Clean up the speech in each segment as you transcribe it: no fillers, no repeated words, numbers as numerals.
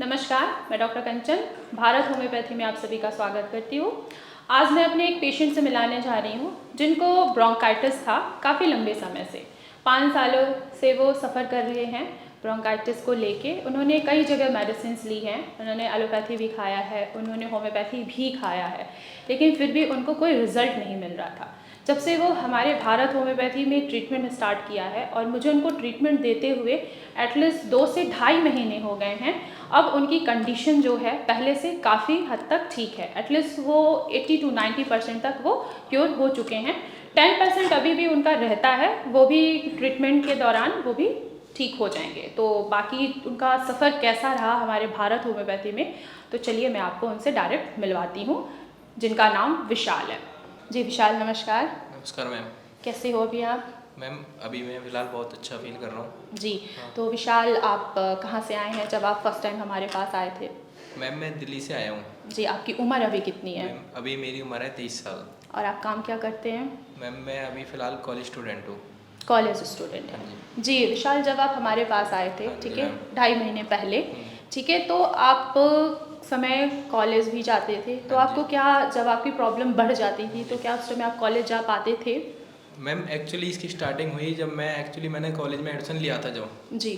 नमस्कार, मैं डॉक्टर कंचन भारत होम्योपैथी में आप सभी का स्वागत करती हूँ। आज मैं अपने एक पेशेंट से मिलाने जा रही हूँ जिनको ब्रोंकाइटिस था काफ़ी लंबे समय से। 5 सालों से वो सफ़र कर रहे हैं ब्रोंकाइटिस को लेके। उन्होंने कई जगह मेडिसिन ली हैं, उन्होंने एलोपैथी भी खाया है, उन्होंने होम्योपैथी भी खाया है, लेकिन फिर भी उनको कोई रिज़ल्ट नहीं मिल रहा था। जब से वो हमारे भारत होम्योपैथी में ट्रीटमेंट स्टार्ट किया है और मुझे उनको ट्रीटमेंट देते हुए एटलीस्ट 2 से ढाई महीने हो गए हैं, अब उनकी कंडीशन जो है पहले से काफ़ी हद तक ठीक है। एटलीस्ट वो 80 to 90% तक वो क्योर हो चुके हैं। 10% अभी भी उनका रहता है, वो भी ट्रीटमेंट के दौरान वो भी ठीक हो जाएंगे। तो बाकी उनका सफ़र कैसा रहा हमारे भारत होम्योपैथी में, तो चलिए मैं आपको उनसे डायरेक्ट मिलवाती हूँ, जिनका नाम विशाल है। जी विशाल, नमस्कार। नमस्कार मैम। कैसे हो अभी आप? मैम अभी मैं फ़िलहाल बहुत अच्छा फील कर रहा हूँ। जी हाँ। तो विशाल, आप कहाँ से आए हैं जब आप फर्स्ट टाइम हमारे पास आए थे? मैम मैं दिल्ली से आया हूँ। जी, आपकी उम्र अभी कितनी है? मैम अभी मेरी उम्र है 23 साल। और आप काम क्या करते हैं? मैम मैं अभी फ़िलहाल कॉलेज स्टूडेंट हूँ। कॉलेज स्टूडेंट हाँ हैं। जी। जी विशाल, जब आप हमारे पास आए थे, हाँ जी ठीक है, मैम। 2.5 महीने पहले, ठीक है, तो आप समय कॉलेज भी जाते थे, तो हाँ आपको जी। क्या, जब आपकी प्रॉब्लम बढ़ जाती थी तो क्या उस समय आप कॉलेज जा पाते थे? मैम एक्चुअली इसकी स्टार्टिंग हुई जब मैंने कॉलेज में एडमिशन लिया था जब, जी।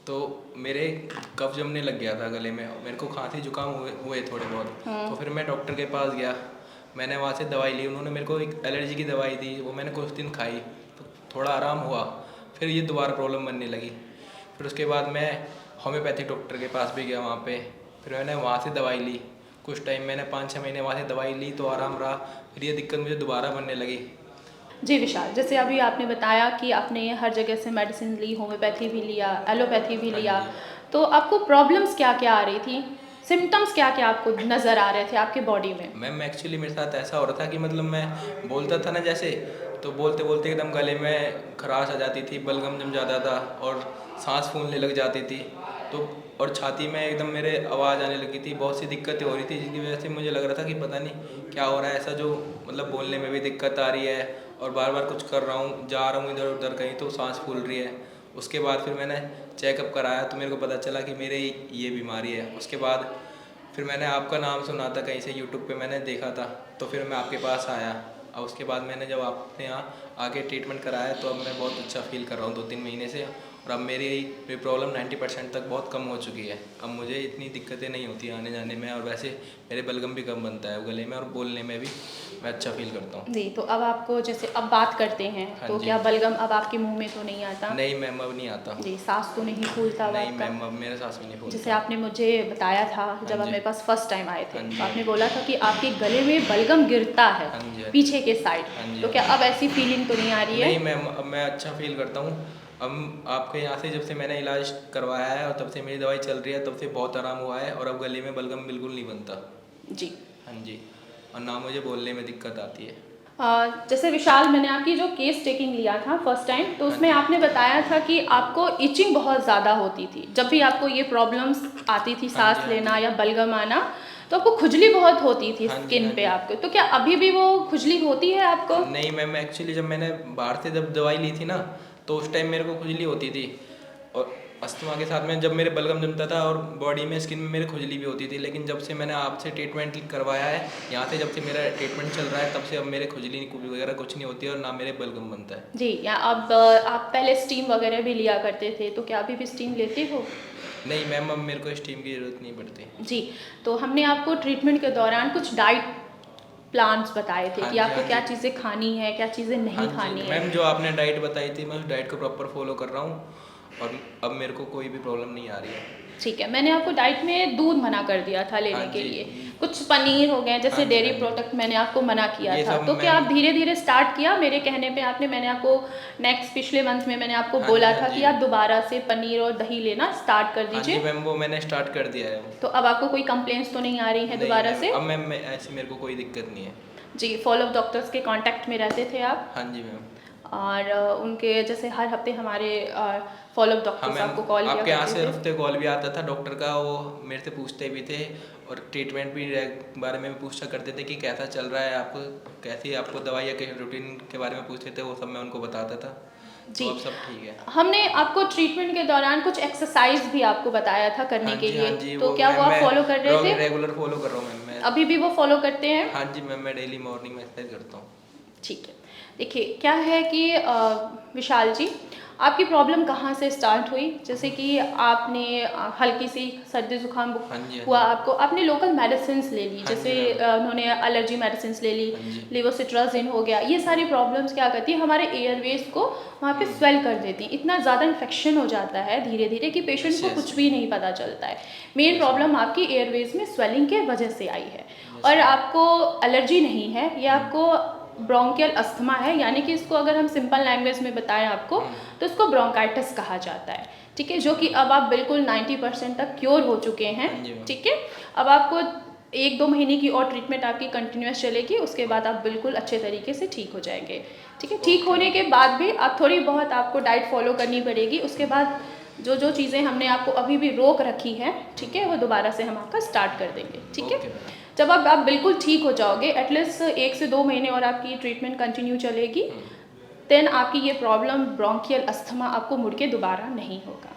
तो मेरे कफ जमने लग गया था गले में, मेरे को खांसी जुकाम हुए थोड़े बहुत। तो फिर मैं डॉक्टर के पास गया, मैंने वहाँ से दवाई ली, उन्होंने मेरे को एक एलर्जी की दवाई दी, वो मैंने कुछ दिन खाई तो थोड़ा आराम हुआ। फिर ये दोबारा प्रॉब्लम बनने लगी। फिर उसके बाद मैं होम्योपैथिक डॉक्टर के पास भी गया वहाँ पे, फिर मैंने वहाँ से दवाई ली। कुछ टाइम मैंने 5-6 महीने वहाँ से दवाई ली तो आराम रहा। फिर ये दिक्कत मुझे दोबारा बनने लगी। जी विशाल, जैसे अभी आपने बताया कि आपने हर जगह से मेडिसिन ली, होम्योपैथी भी लिया, एलोपैथी भी हाँ लिया, जी। तो आपको प्रॉब्लम्स क्या क्या आ रही थी? सिम्टम्स क्या क्या आपको नज़र आ रहे थे आपके बॉडी में? मैम एक्चुअली मेरे साथ ऐसा हो रहा था कि मतलब मैं बोलता था ना जैसे, तो बोलते बोलते एकदम गले में खराश आ जाती थी, बलगम जम जाता था और सांस फूलने लग जाती थी। तो और छाती में एकदम मेरे आवाज़ आने लगी थी, बहुत सी दिक्कतें हो रही थी, जिसकी वजह से मुझे लग रहा था कि पता नहीं क्या हो रहा है ऐसा, जो मतलब बोलने में भी दिक्कत आ रही है और बार बार कुछ कर रहा हूँ, जा रहा हूँ इधर उधर कहीं तो सांस फूल रही है। उसके बाद फिर मैंने चेकअप कराया तो मेरे को पता चला कि मेरे ये बीमारी है। उसके बाद फिर मैंने आपका नाम सुना था कहीं से, यूट्यूब पे मैंने देखा था, तो फिर मैं आपके पास आया। और उसके बाद मैंने जब आपने यहाँ आके ट्रीटमेंट कराया तो अब मैं बहुत अच्छा फील कर रहा हूँ 2-3 महीने से। और अब मेरी प्रॉब्लम 90% तक बहुत कम हो चुकी है। अब मुझे इतनी दिक्कतें नहीं होती आने जाने में, और वैसे मेरे बलगम भी कम बनता है गले में, और बोलने में भी मैं अच्छा फील करता हूँ। जी, तो अब आपको जैसे अब बात करते हैं हाँ तो जी। क्या बलगम अब आपके मुंह में तो नहीं आता? नहीं मैम अब नहीं आता। जी, सांस तो नहीं फूलता अब नहीं आपका? मैम अब मेरे सांस भी नहीं फूलता। जैसे आपने मुझे बताया था हाँ जब आप जी। मेरे पास फर्स्ट टाइम आए थे, हाँ तो जी। आपने बोला था कि आपके गले में बलगम गिरता है हाँ जी। पीछे के साइड, हाँ जी। तो क्या अब ऐसी फीलिंग तो नहीं आ रही है? नहीं मैम अब मैं अच्छा फील करता हूँ। अब आपके यहाँ से जब से मैंने इलाज करवाया है और तब से मेरी दवाई चल रही है, तब से बहुत आराम हुआ है, और अब गले में बलगम बिल्कुल नहीं बनता। जी। हाँ जी। और ना मुझे बोलने में दिक्कत आती है। जैसे विशाल, मैंने आपकी जो केस टेकिंग लिया था फर्स्ट टाइम, तो हाँ उसमें जी। आपने बताया था कि आपको इचिंग बहुत ज़्यादा होती थी जब भी आपको ये प्रॉब्लम्स आती थी, हाँ जी। सांस हाँ लेना जी। या बलगम आना, तो आपको खुजली बहुत होती थी हाँ जी। स्किन हाँ पे जी। आपको, तो क्या अभी भी वो खुजली होती है आपको? नहीं मैम एक्चुअली जब मैंने बाहर से जब दवाई ली थी ना, तो उस टाइम मेरे को खुजली होती थी, और अस्थमा के साथ में जब मेरे बलगम जमता था और बॉडी में स्किन में मेरे खुजली भी होती थी। लेकिन जब से मैंने आपसे ट्रीटमेंट करवाया है यहाँ से, जब से मेरा ट्रीटमेंट चल रहा है, तब से अब मेरे खुजली वगैरह कुछ नहीं होती है और ना मेरे बलगम बनता है। जी, या अब आप पहले स्टीम वगैरह भी लिया करते थे, तो क्या अभी भी स्टीम लेते हो? नहीं मैम अब मेरे को स्टीम की ज़रूरत नहीं पड़ती। जी, तो हमने आपको ट्रीटमेंट के दौरान कुछ डाइट प्लान्स बताए थे हाँ कि जी। आपको हाँ क्या जी। चीज़ें खानी है, क्या चीज़ें हाँ नहीं जी खानी है। मैम जो आपने डाइट बताई थी मैं उस डाइट को प्रॉपर फॉलो कर रहा हूँ, और अब मेरे को कोई भी प्रॉब्लम नहीं आ रही है। ठीक है, मैंने आपको डाइट में दूध मना कर दिया था हाँ लेने के जी। लिए, कुछ पनीर हो गए, हाँ जैसे जी। डेयरी हाँ जी। प्रोडक्ट मैंने आपको मना किया ये था, सब तो क्या मैम। आप धीरे धीरे स्टार्ट किया मेरे कहने पे आपने? मैंने आपको नेक्स्ट पिछले मंथ में मैंने आपको हाँ जी। बोला हाँ था जी। कि आप दोबारा से पनीर और दही लेना स्टार्ट कर हाँ जी दीजिए। मैम वो मैंने स्टार्ट कर दिया है। तो अब आपको कोई कंप्लेंट्स तो नहीं आ रही है नहीं दोबारा मैम से? अब मैम मैं ऐसी मेरे को कोई दिक्कत नहीं है। जी, फॉलो अप डॉक्टर्स के कांटेक्ट में रहते थे आप? हाँ जी मैम। और उनके जैसे हर हफ्ते हमारे फॉलो अप हाँ डॉक्टर्स मैम आपको कॉल किया आपके यहाँ करते से थे? हफ्ते कॉल भी आता था डॉक्टर का, वो मेरे से पूछते भी थे, और ट्रीटमेंट भी बारे में भी पूछा करते थे कि कैसा चल रहा है आपको, कैसी आपको दवाई या रूटीन के बारे में पूछते थे, वो सब मैं उनको बताता था। जी। तो अब सब ठीक है। हमने आपको ट्रीटमेंट के दौरान कुछ एक्सरसाइज भी आपको बताया था करने हाँ के जी, लिए, हाँ जी, तो वो क्या वो आप मैं फॉलो कर रहे थे? रेगुलर फॉलो कर रहा हूँ मैम मैं। अभी भी वो फॉलो करते हैं? हाँ जी मैम, मैं डेली मॉर्निंग में एक्सरसाइज करता हूँ। ठीक है। देखिए क्या है कि विशाल जी, आपकी प्रॉब्लम कहाँ से स्टार्ट हुई? जैसे कि आपने हल्की सी सर्दी जुकाम हाँ जी, हाँ हुआ जी। आपको, आपने लोकल मेडिसिन्स ले ली, हाँ जैसे जी मैम। उन्होंने एलर्जी मेडिसिन्स ले ली, हाँ जी। लेवोसिट्राजिन हो गया। ये सारी प्रॉब्लम्स क्या करती है, हमारे एयरवेज को वहाँ पे स्वेल कर देती हैं। इतना ज़्यादा इन्फेक्शन हो जाता है धीरे धीरे कि पेशेंट यस को यस। कुछ भी नहीं पता चलता है। मेन यस प्रॉब्लम आपकी एयरवेज में स्वेलिंग के वजह से आई है, यस और मैम। आपको एलर्जी नहीं है, ये आपको ब्रोंकियल अस्थमा है, यानी कि इसको अगर हम सिंपल लैंग्वेज में बताएं आपको, तो इसको ब्रोंकाइटिस कहा जाता है। ठीक है, जो कि अब आप बिल्कुल 90% तक क्योर हो चुके हैं। हाँ जी मैम। ठीक है, अब आपको 1-2 महीने की और ट्रीटमेंट आपकी कंटिन्यूस चलेगी, उसके बाद आप बिल्कुल अच्छे तरीके से ठीक हो जाएंगे। ठीक है, ठीक होने के बाद भी आप थोड़ी बहुत आपको डाइट फॉलो करनी पड़ेगी। उसके बाद जो जो चीज़ें हमने आपको अभी भी रोक रखी हैं, ठीक है, वो दोबारा से हम आपका स्टार्ट कर देंगे। ठीक है, ओके मैम। जब आप बिल्कुल ठीक हो जाओगे, एटलीस्ट 1 से 2 महीने और आपकी ट्रीटमेंट कंटिन्यू चलेगी, देन आपकी ये प्रॉब्लम ब्रोंकियल अस्थमा आपको मुड़ के दोबारा नहीं होगा।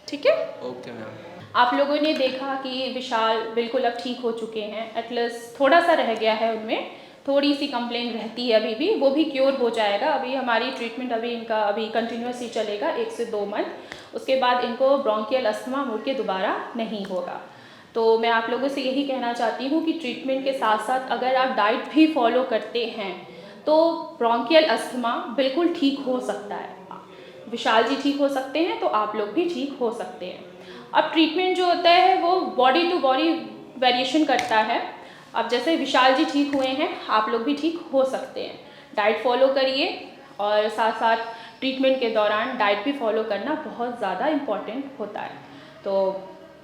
ठीक है, ओके मैम। आप लोगों ने देखा कि विशाल बिल्कुल अब ठीक हो चुके हैं, एटलीस्ट थोड़ा सा रह गया है, उनमें थोड़ी सी कंप्लेन रहती है अभी भी, वो भी क्योर हो जाएगा। अभी हमारी ट्रीटमेंट अभी इनका अभी कंटिन्यूस ही चलेगा 1 से 2 मंथ, उसके बाद इनको ब्रोंकियल अस्थमा मुड़ के दोबारा नहीं होगा। तो मैं आप लोगों से यही कहना चाहती हूँ कि ट्रीटमेंट के साथ साथ अगर आप डाइट भी फॉलो करते हैं तो ब्रोंकियल अस्थमा बिल्कुल ठीक हो सकता है। विशाल जी ठीक हो सकते हैं तो आप लोग भी ठीक हो सकते हैं। अब ट्रीटमेंट जो होता है वो बॉडी टू बॉडी वेरिएशन करता है। अब जैसे विशाल जी ठीक हुए हैं, आप लोग भी ठीक हो सकते हैं। डाइट फॉलो करिए, और साथ साथ ट्रीटमेंट के दौरान डाइट भी फॉलो करना बहुत ज़्यादा इम्पॉर्टेंट होता है। तो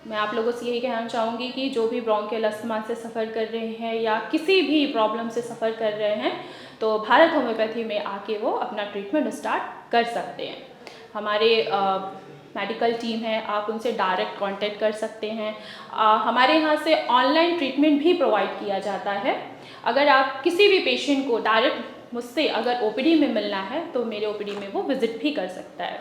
मैं आप लोगों से यही कहना चाहूँगी कि जो भी ब्रोंकियल अस्थमा से सफ़र कर रहे हैं या किसी भी प्रॉब्लम से सफ़र कर रहे हैं, तो भारत होम्योपैथी में आके वो अपना ट्रीटमेंट स्टार्ट कर सकते हैं। हमारे मेडिकल टीम है, आप उनसे डायरेक्ट कांटेक्ट कर सकते हैं। हमारे यहाँ से ऑनलाइन ट्रीटमेंट भी प्रोवाइड किया जाता है। अगर आप किसी भी पेशेंट को डायरेक्ट मुझसे अगर ओपीडी में मिलना है, तो मेरे ओपीडी में वो विज़िट भी कर सकता है।